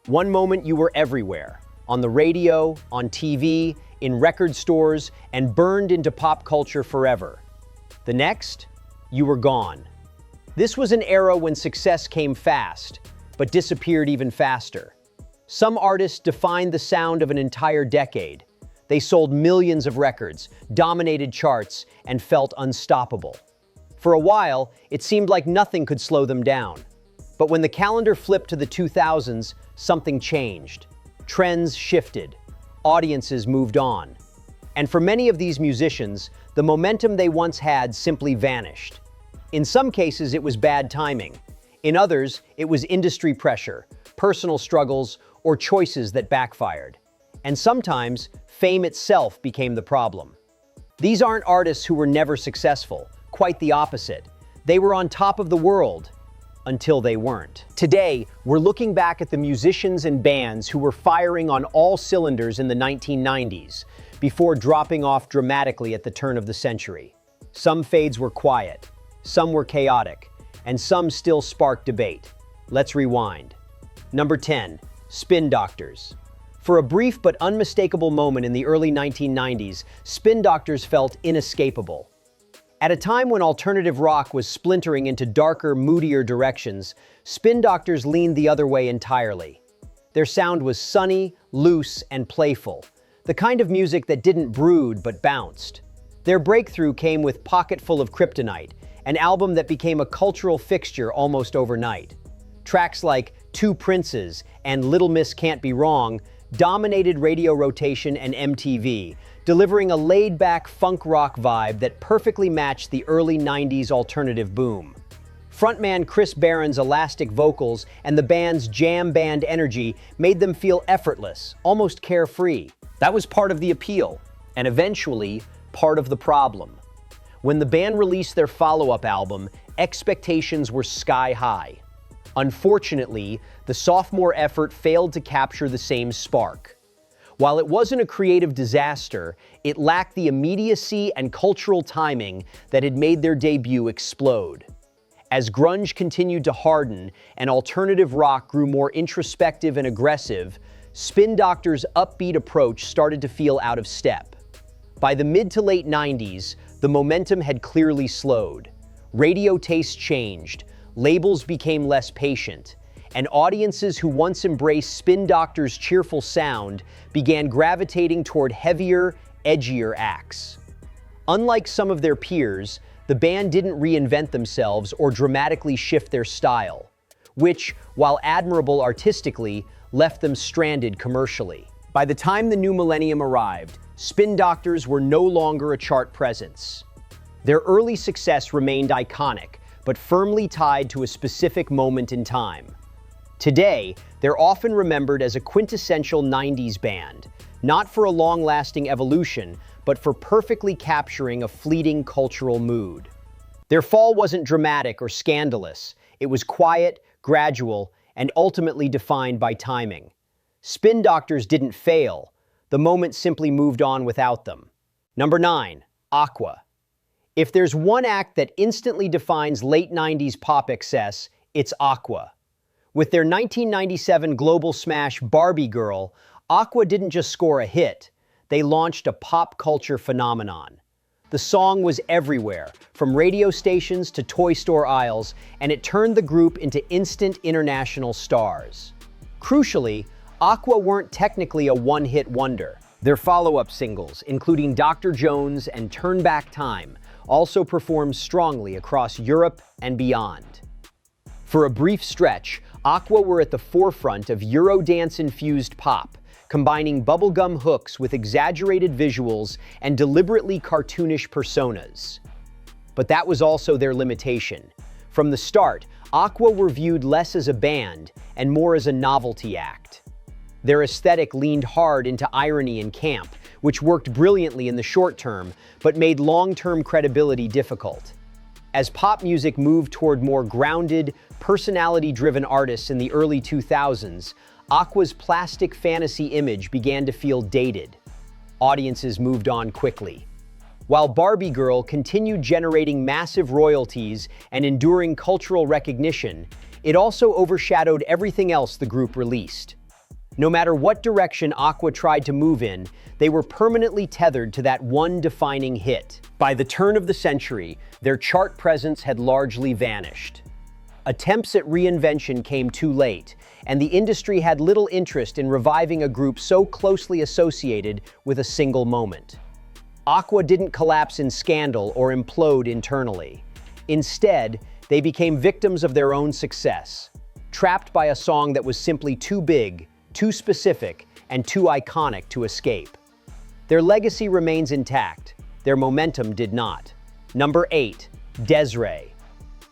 One moment you were everywhere, on the radio, on TV, in record stores, and burned into pop culture forever. The next, you were gone. This was an era when success came fast, but disappeared even faster. Some artists defined the sound of an entire decade. They sold millions of records, dominated charts, and felt unstoppable. For a while, it seemed like nothing could slow them down. But when the calendar flipped to the 2000s, something changed. Trends shifted. Audiences moved on. And for many of these musicians, the momentum they once had simply vanished. In some cases, it was bad timing. In others, it was industry pressure, personal struggles, or choices that backfired. And sometimes, fame itself became the problem. These aren't artists who were never successful, quite the opposite. They were on top of the world, until they weren't. Today, we're looking back at the musicians and bands who were firing on all cylinders in the 1990s, before dropping off dramatically at the turn of the century. Some fades were quiet, some were chaotic, and some still spark debate. Let's rewind. Number 10, Spin Doctors. For a brief but unmistakable moment in the early 1990s, Spin Doctors felt inescapable. At a time when alternative rock was splintering into darker, moodier directions, Spin Doctors leaned the other way entirely. Their sound was sunny, loose, and playful, the kind of music that didn't brood but bounced. Their breakthrough came with Pocketful of Kryptonite, an album that became a cultural fixture almost overnight. Tracks like Two Princes and Little Miss Can't Be Wrong dominated radio rotation and MTV, delivering a laid-back funk rock vibe that perfectly matched the early 90s alternative boom. Frontman Chris Barron's elastic vocals and the band's jam band energy made them feel effortless, almost carefree. That was part of the appeal, and eventually, part of the problem. When the band released their follow-up album, expectations were sky high. Unfortunately, the sophomore effort failed to capture the same spark. While it wasn't a creative disaster, it lacked the immediacy and cultural timing that had made their debut explode. As grunge continued to harden and alternative rock grew more introspective and aggressive, Spin Doctors' upbeat approach started to feel out of step. By the mid to late 90s, the momentum had clearly slowed. Radio tastes changed, labels became less patient, and audiences who once embraced Spin Doctors' cheerful sound began gravitating toward heavier, edgier acts. Unlike some of their peers, the band didn't reinvent themselves or dramatically shift their style, which, while admirable artistically, left them stranded commercially. By the time the new millennium arrived, Spin Doctors were no longer a chart presence. Their early success remained iconic, but firmly tied to a specific moment in time. Today, they're often remembered as a quintessential 90s band, not for a long-lasting evolution, but for perfectly capturing a fleeting cultural mood. Their fall wasn't dramatic or scandalous. It was quiet, gradual, and ultimately defined by timing. Spin Doctors didn't fail. The moment simply moved on without them. Number 9, Aqua. If there's one act that instantly defines late 90s pop excess, it's Aqua. With their 1997 global smash Barbie Girl, Aqua didn't just score a hit, they launched a pop culture phenomenon. The song was everywhere, from radio stations to toy store aisles, and it turned the group into instant international stars. Crucially, Aqua weren't technically a one-hit wonder. Their follow-up singles, including Dr. Jones and Turn Back Time, also performed strongly across Europe and beyond. For a brief stretch, Aqua were at the forefront of Eurodance-infused pop, combining bubblegum hooks with exaggerated visuals and deliberately cartoonish personas. But that was also their limitation. From the start, Aqua were viewed less as a band and more as a novelty act. Their aesthetic leaned hard into irony and camp, which worked brilliantly in the short term, but made long-term credibility difficult. As pop music moved toward more grounded, personality-driven artists in the early 2000s, Aqua's plastic fantasy image began to feel dated. Audiences moved on quickly. While Barbie Girl continued generating massive royalties and enduring cultural recognition, it also overshadowed everything else the group released. No matter what direction Aqua tried to move in, they were permanently tethered to that one defining hit. By the turn of the century, their chart presence had largely vanished. Attempts at reinvention came too late, and the industry had little interest in reviving a group so closely associated with a single moment. Aqua didn't collapse in scandal or implode internally. Instead, they became victims of their own success, trapped by a song that was simply too big, too specific, and too iconic to escape. Their legacy remains intact. Their momentum did not. Number 8. Des'ree.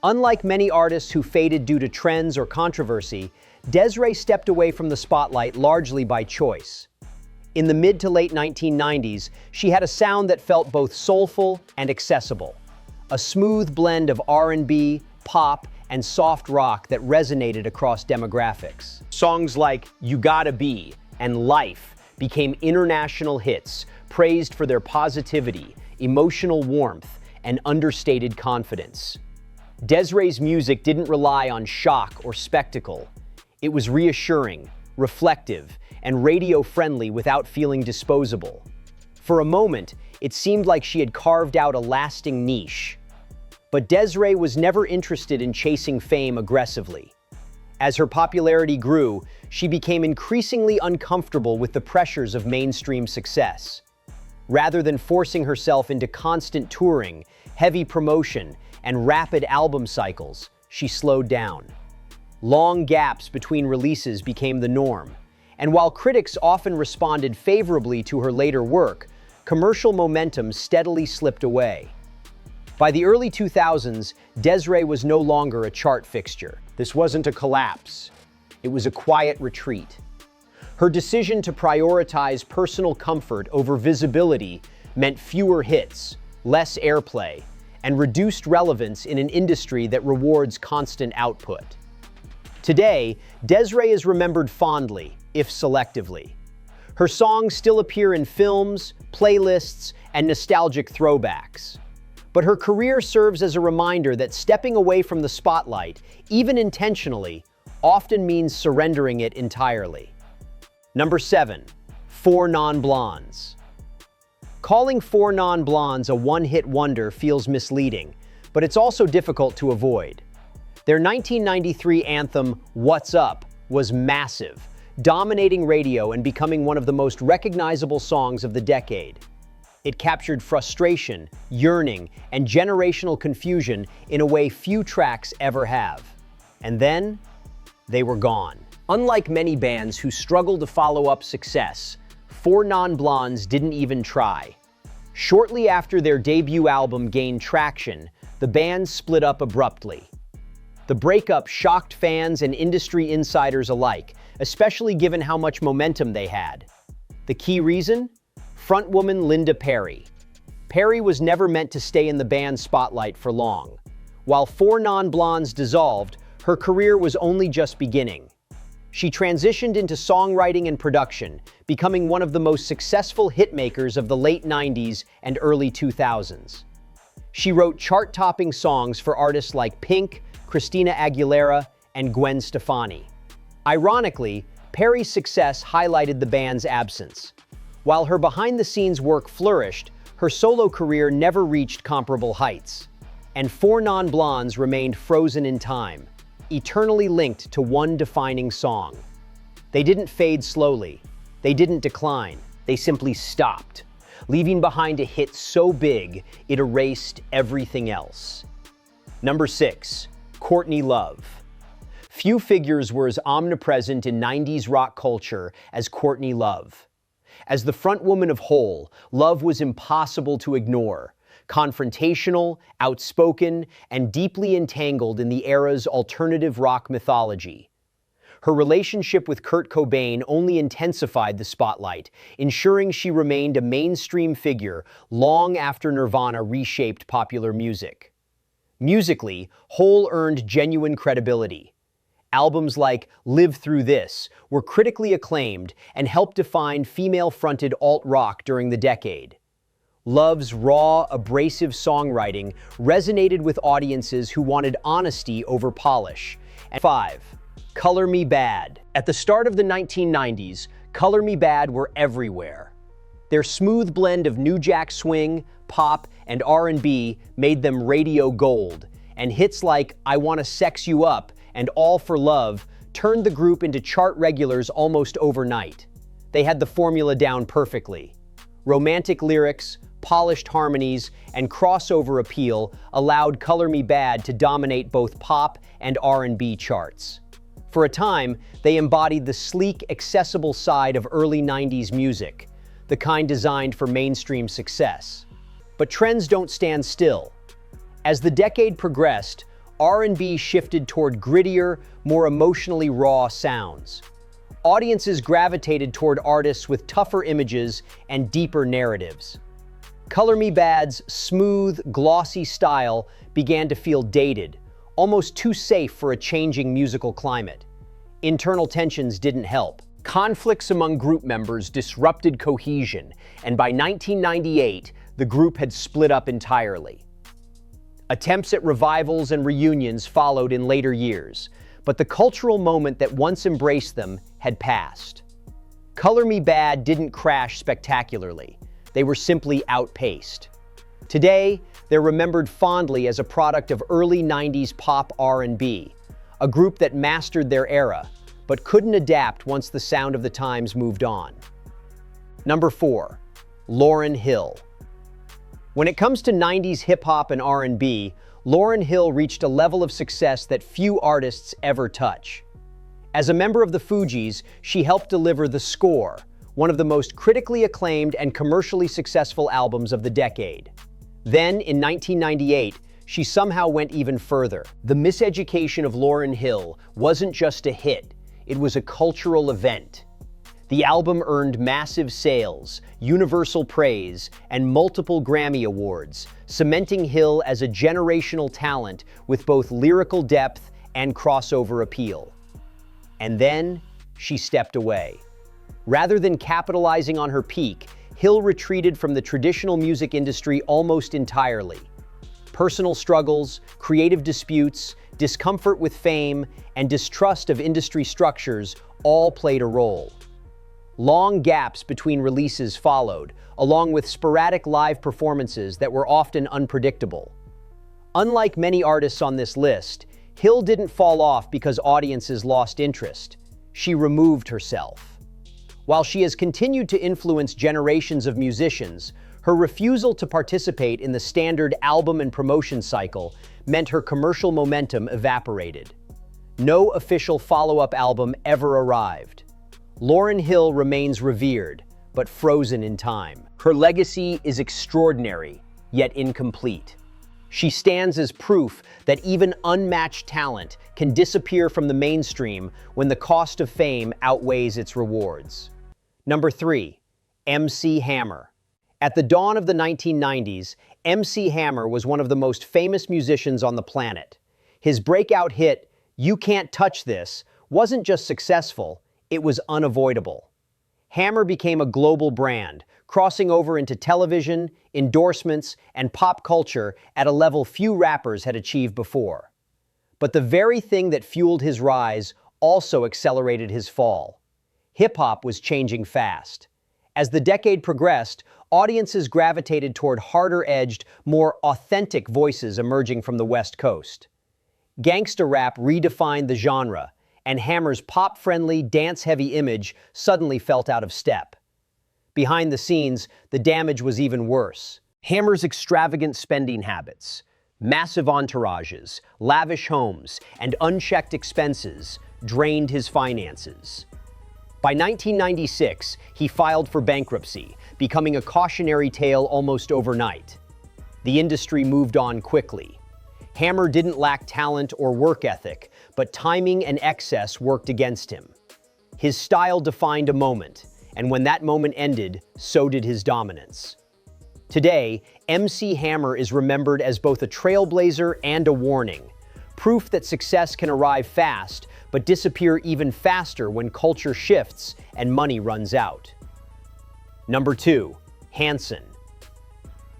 Unlike many artists who faded due to trends or controversy, Des'ree stepped away from the spotlight largely by choice. In the mid to late 1990s, she had a sound that felt both soulful and accessible. A smooth blend of R&B, pop, and soft rock that resonated across demographics. Songs like You Gotta Be and Life became international hits, praised for their positivity, emotional warmth, and understated confidence. Des'ree's music didn't rely on shock or spectacle. It was reassuring, reflective, and radio-friendly without feeling disposable. For a moment, it seemed like she had carved out a lasting niche. But Des'ree was never interested in chasing fame aggressively. As her popularity grew, she became increasingly uncomfortable with the pressures of mainstream success. Rather than forcing herself into constant touring, heavy promotion, and rapid album cycles, she slowed down. Long gaps between releases became the norm, and while critics often responded favorably to her later work, commercial momentum steadily slipped away. By the early 2000s, Des'ree was no longer a chart fixture. This wasn't a collapse. It was a quiet retreat. Her decision to prioritize personal comfort over visibility meant fewer hits, less airplay, and reduced relevance in an industry that rewards constant output. Today, Des'ree is remembered fondly, if selectively. Her songs still appear in films, playlists, and nostalgic throwbacks. But her career serves as a reminder that stepping away from the spotlight, even intentionally, often means surrendering it entirely. Number 7. 4 Non-Blondes. Calling 4 Non-Blondes a one-hit wonder feels misleading, but it's also difficult to avoid. Their 1993 anthem, What's Up, was massive, dominating radio and becoming one of the most recognizable songs of the decade. It captured frustration, yearning, and generational confusion in a way few tracks ever have. And then, they were gone. Unlike many bands who struggle to follow up success, 4 Non-Blondes didn't even try. Shortly after their debut album gained traction, the band split up abruptly. The breakup shocked fans and industry insiders alike, especially given how much momentum they had. The key reason? Frontwoman Linda Perry. Perry was never meant to stay in the band's spotlight for long. While 4 Non-Blondes dissolved, her career was only just beginning. She transitioned into songwriting and production, becoming one of the most successful hitmakers of the late 90s and early 2000s. She wrote chart-topping songs for artists like Pink, Christina Aguilera, and Gwen Stefani. Ironically, Perry's success highlighted the band's absence. While her behind-the-scenes work flourished, her solo career never reached comparable heights. And 4 Non-Blondes remained frozen in time, eternally linked to one defining song. They didn't fade slowly. They didn't decline. They simply stopped, leaving behind a hit so big it erased everything else. Number 6. Courtney Love. Few figures were as omnipresent in 90s rock culture as Courtney Love. As the frontwoman of Hole, Love was impossible to ignore. Confrontational, outspoken, and deeply entangled in the era's alternative rock mythology. Her relationship with Kurt Cobain only intensified the spotlight, ensuring she remained a mainstream figure long after Nirvana reshaped popular music. Musically, Hole earned genuine credibility. Albums like Live Through This were critically acclaimed and helped define female-fronted alt-rock during the decade. Love's raw, abrasive songwriting resonated with audiences who wanted honesty over polish. And 5. Color Me Bad. At the start of the 1990s, Color Me Bad were everywhere. Their smooth blend of New Jack Swing, pop, and R&B made them radio gold, and hits like I Wanna Sex You Up and All for Love turned the group into chart regulars almost overnight. They had the formula down perfectly. Romantic lyrics, polished harmonies, and crossover appeal allowed Color Me Bad to dominate both pop and R&B charts. For a time, they embodied the sleek, accessible side of early 90s music, the kind designed for mainstream success. But trends don't stand still. As the decade progressed, R&B shifted toward grittier, more emotionally raw sounds. Audiences gravitated toward artists with tougher images and deeper narratives. Color Me Bad's smooth, glossy style began to feel dated, almost too safe for a changing musical climate. Internal tensions didn't help. Conflicts among group members disrupted cohesion, and by 1998, the group had split up entirely. Attempts at revivals and reunions followed in later years, but the cultural moment that once embraced them had passed. Color Me Bad didn't crash spectacularly. They were simply outpaced. Today, they're remembered fondly as a product of early 90s pop R&B, a group that mastered their era, but couldn't adapt once the sound of the times moved on. Number 4, Lauryn Hill. When it comes to 90s hip-hop and R&B, Lauryn Hill reached a level of success that few artists ever touch. As a member of the Fugees, she helped deliver The Score, one of the most critically acclaimed and commercially successful albums of the decade. Then, in 1998, she somehow went even further. The Miseducation of Lauryn Hill wasn't just a hit, it was a cultural event. The album earned massive sales, universal praise, and multiple Grammy Awards, cementing Hill as a generational talent with both lyrical depth and crossover appeal. And then, she stepped away. Rather than capitalizing on her peak, Hill retreated from the traditional music industry almost entirely. Personal struggles, creative disputes, discomfort with fame, and distrust of industry structures all played a role. Long gaps between releases followed, along with sporadic live performances that were often unpredictable. Unlike many artists on this list, Hill didn't fall off because audiences lost interest. She removed herself. While she has continued to influence generations of musicians, her refusal to participate in the standard album and promotion cycle meant her commercial momentum evaporated. No official follow-up album ever arrived. Lauryn Hill remains revered, but frozen in time. Her legacy is extraordinary, yet incomplete. She stands as proof that even unmatched talent can disappear from the mainstream when the cost of fame outweighs its rewards. Number 3, MC Hammer. At the dawn of the 1990s, MC Hammer was one of the most famous musicians on the planet. His breakout hit, You Can't Touch This, wasn't just successful, it was unavoidable. Hammer became a global brand, crossing over into television, endorsements, and pop culture at a level few rappers had achieved before. But the very thing that fueled his rise also accelerated his fall. Hip-hop was changing fast. As the decade progressed, audiences gravitated toward harder-edged, more authentic voices emerging from the West Coast. Gangsta rap redefined the genre, and Hammer's pop-friendly, dance-heavy image suddenly felt out of step. Behind the scenes, the damage was even worse. Hammer's extravagant spending habits, massive entourages, lavish homes, and unchecked expenses drained his finances. By 1996, he filed for bankruptcy, becoming a cautionary tale almost overnight. The industry moved on quickly. Hammer didn't lack talent or work ethic, but timing and excess worked against him. His style defined a moment, and when that moment ended, so did his dominance. Today, MC Hammer is remembered as both a trailblazer and a warning, proof that success can arrive fast, but disappear even faster when culture shifts and money runs out. Number 2, Hanson.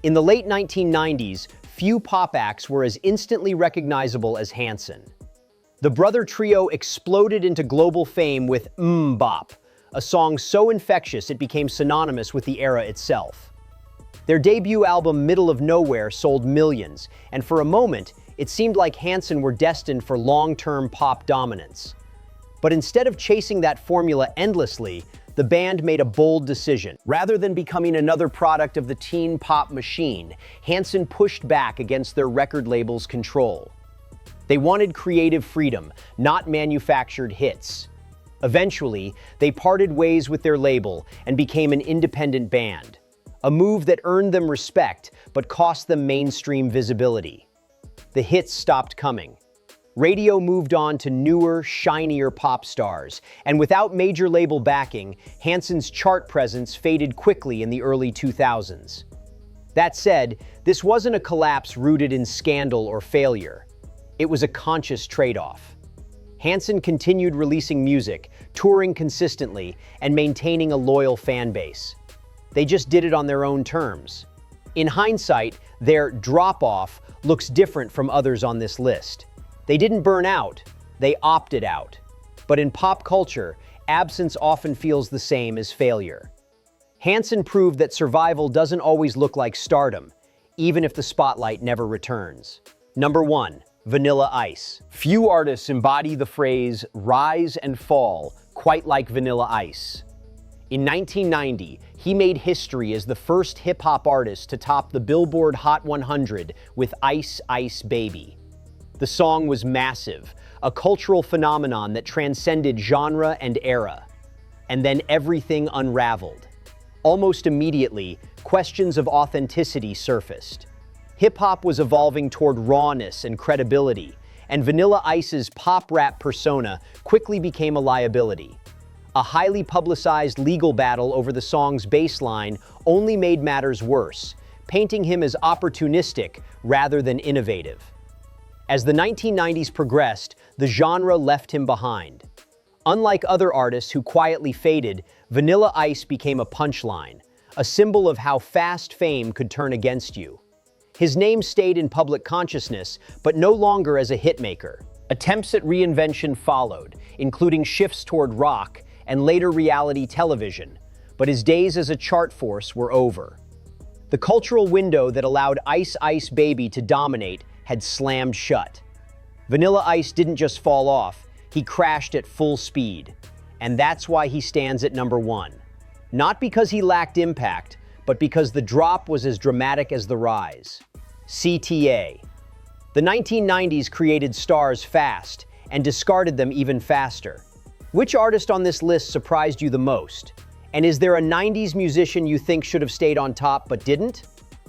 In the late 1990s, few pop acts were as instantly recognizable as Hanson. The brother trio exploded into global fame with mmmbop, a song so infectious it became synonymous with the era itself. Their debut album, Middle of Nowhere, sold millions, and for a moment, it seemed like Hanson were destined for long-term pop dominance. But instead of chasing that formula endlessly, the band made a bold decision. Rather than becoming another product of the teen pop machine, Hanson pushed back against their record label's control. They wanted creative freedom, not manufactured hits. Eventually, they parted ways with their label and became an independent band, a move that earned them respect but cost them mainstream visibility. The hits stopped coming. Radio moved on to newer, shinier pop stars, and without major label backing, Hanson's chart presence faded quickly in the early 2000s. That said, this wasn't a collapse rooted in scandal or failure. It was a conscious trade-off. Hanson continued releasing music, touring consistently, and maintaining a loyal fan base. They just did it on their own terms. In hindsight, their drop-off looks different from others on this list. They didn't burn out, they opted out. But in pop culture, absence often feels the same as failure. Hanson proved that survival doesn't always look like stardom, even if the spotlight never returns. Number 1. Vanilla Ice. Few artists embody the phrase rise and fall quite like Vanilla Ice. In 1990, he made history as the first hip-hop artist to top the Billboard Hot 100 with Ice Ice Baby. The song was massive, a cultural phenomenon that transcended genre and era. And then everything unraveled. Almost immediately, questions of authenticity surfaced. Hip-hop was evolving toward rawness and credibility, and Vanilla Ice's pop rap persona quickly became a liability. A highly publicized legal battle over the song's bass line only made matters worse, painting him as opportunistic rather than innovative. As the 1990s progressed, the genre left him behind. Unlike other artists who quietly faded, Vanilla Ice became a punchline, a symbol of how fast fame could turn against you. His name stayed in public consciousness, but no longer as a hitmaker. Attempts at reinvention followed, including shifts toward rock and later reality television, but his days as a chart force were over. The cultural window that allowed Ice Ice Baby to dominate had slammed shut. Vanilla Ice didn't just fall off, he crashed at full speed. And that's why he stands at number 1. Not because he lacked impact, but because the drop was as dramatic as the rise. CTA. The 1990s created stars fast and discarded them even faster. Which artist on this list surprised you the most? And is there a 90s musician you think should have stayed on top but didn't?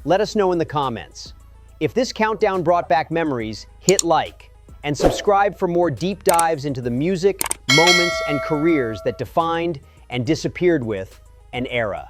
Let us know in the comments. If this countdown brought back memories, hit like and subscribe for more deep dives into the music, moments, and careers that defined and disappeared with an era.